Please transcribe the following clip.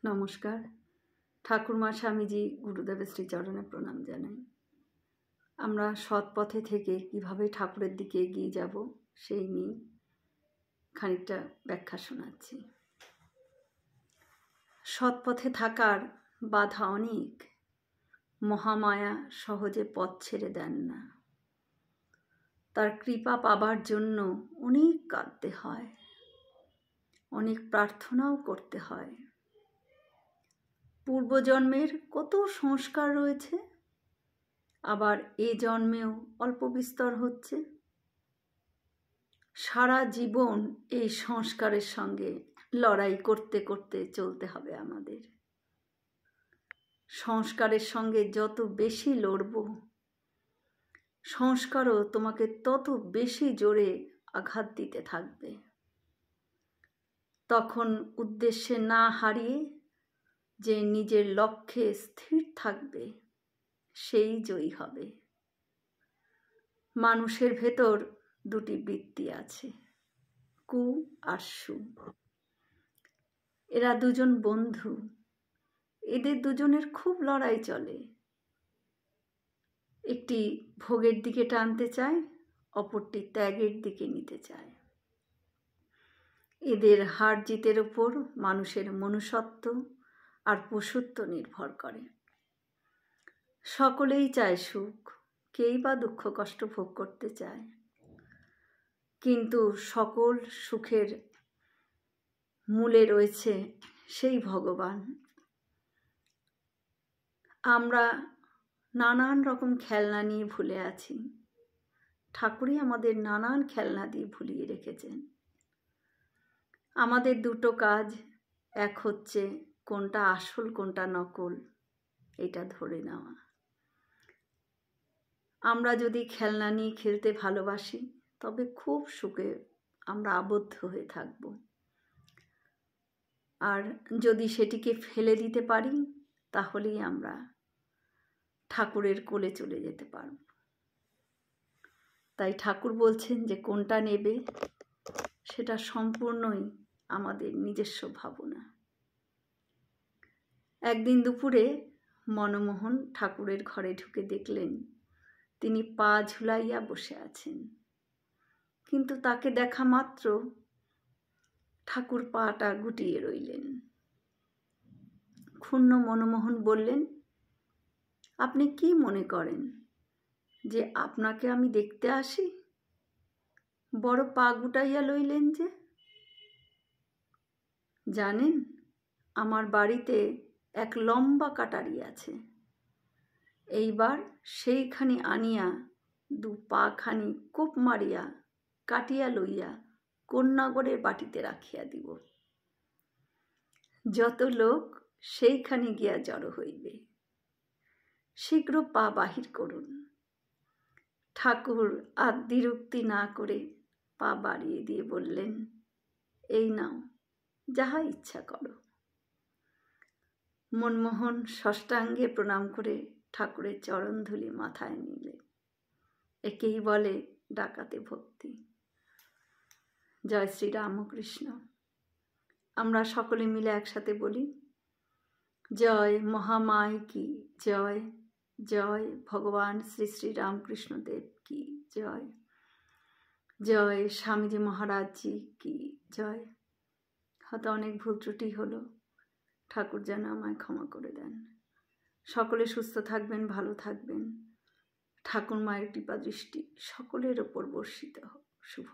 নমস্কার। ঠাকুরমা স্বামীজি গুরুদেবের শ্রীচরণে প্রণাম জানাই। আমরা সৎ পথে থেকে কিভাবে ঠাকুরের দিকে এগিয়ে যাব সেই নিয়ে খানিকটা ব্যাখ্যা শোনাচ্ছি। সৎ পথে থাকার বাধা অনেক। মহামায়া সহজে পথ ছেড়ে দেন না। তার কৃপা পাবার জন্য অনেক কাঁদতে হয়, অনেক প্রার্থনাও করতে হয়। পূর্বজন্মের কত সংস্কার রয়েছে, আবার এ জন্মেও অল্প বিস্তর হচ্ছে। সারা জীবন এই সংস্কারের সঙ্গে লড়াই করতে করতে চলতে হবে আমাদের। সংস্কারের সঙ্গে যত বেশি লড়ব, সংস্কারও তোমাকে তত বেশি জোরে আঘাত দিতে থাকবে। তখন উদ্দেশ্যে না হারিয়ে যে নিজের লক্ষ্যে স্থির থাকবে সেই জয়ী হবে। মানুষের ভেতর দুটি বৃত্তি আছে, কু আর সু। এরা দুজন বন্ধু, এদের দুজনের খুব লড়াই চলে। একটি ভোগের দিকে টানতে চায়, অপরটি ত্যাগের দিকে নিতে চায়। এদের হার জিতের উপর মানুষের মনুষ্যত্ব আর পশুত্ব নির্ভর করে। সকলেই চায় সুখ, কেই বা দুঃখ কষ্ট ভোগ করতে চায়, কিন্তু সকল সুখের মূলে রয়েছে সেই ভগবান। আমরা নানান রকম খেলনা নিয়ে ভুলে আছি। ঠাকুরই আমাদের নানান খেলনা দিয়ে ভুলিয়ে রেখেছেন। আমাদের দুটো কাজ, এক হচ্ছে কোনটা আসল কোনটা নকল এটা ধরে নেওয়া। আমরা যদি খেলনা নিয়ে খেলতে ভালোবাসি তবে খুব সুখে আমরা আবদ্ধ হয়ে থাকব। আর যদি সেটিকে ফেলে দিতে পারি তাহলেই আমরা ঠাকুরের কোলে চলে যেতে পারব। তাই ঠাকুর বলছেন যে কোনটা নেবে সেটা সম্পূর্ণই আমাদের নিজস্ব ভাবনা। একদিন দুপুরে মনমোহন ঠাকুরের ঘরে ঢুকে দেখলেন তিনি পা ঝুলাইয়া বসে আছেন, কিন্তু তাকে দেখা মাত্র ঠাকুর পাটা গুটিয়ে রইলেন। ক্ষুণ্ণ মনমোহন বললেন, আপনি কি মনে করেন যে আপনাকে আমি দেখতে আসি? বড় পা গুটাইয়া লইলেন যে। জানেন, আমার বাড়িতে এক লম্বা কাটারি আছে। এইবার সেইখানি আনিয়া দু পাখানি কোপ মারিয়া কাটিয়া লইয়া কন্যাগড়ের বাটিতে রাখিয়া দিব। যত লোক সেইখানে গিয়া জড়ো হইবে। শীঘ্র পা বাহির করুন। ঠাকুর আর দ্বিরুক্তি না করে পা বাড়িয়ে দিয়ে বললেন, এই নাও, যাহা ইচ্ছা করো। মনমোহন ষষ্ঠাঙ্গে প্রণাম করে ঠাকুরের চরণধূলি মাথায় নিলেন। একেই বলে ডাকাতে ভক্তি। জয় শ্রী রামকৃষ্ণ। আমরা সকলে মিলে একসাথে বলি, জয় মহামায় কি জয়, জয় ভগবান শ্রী শ্রী রামকৃষ্ণদেব কি জয়, জয় স্বামীজি মহারাজজি কি জয়। হয়তো অনেক ভুল ত্রুটি হলো, ঠাকুর যেন আমায় ক্ষমা করে দেন। সকলে সুস্থ থাকবেন, ভালো থাকবেন। ঠাকুর মায়ের কৃপা দৃষ্টি সকলের ওপর বর্ষিত হোক। শুভ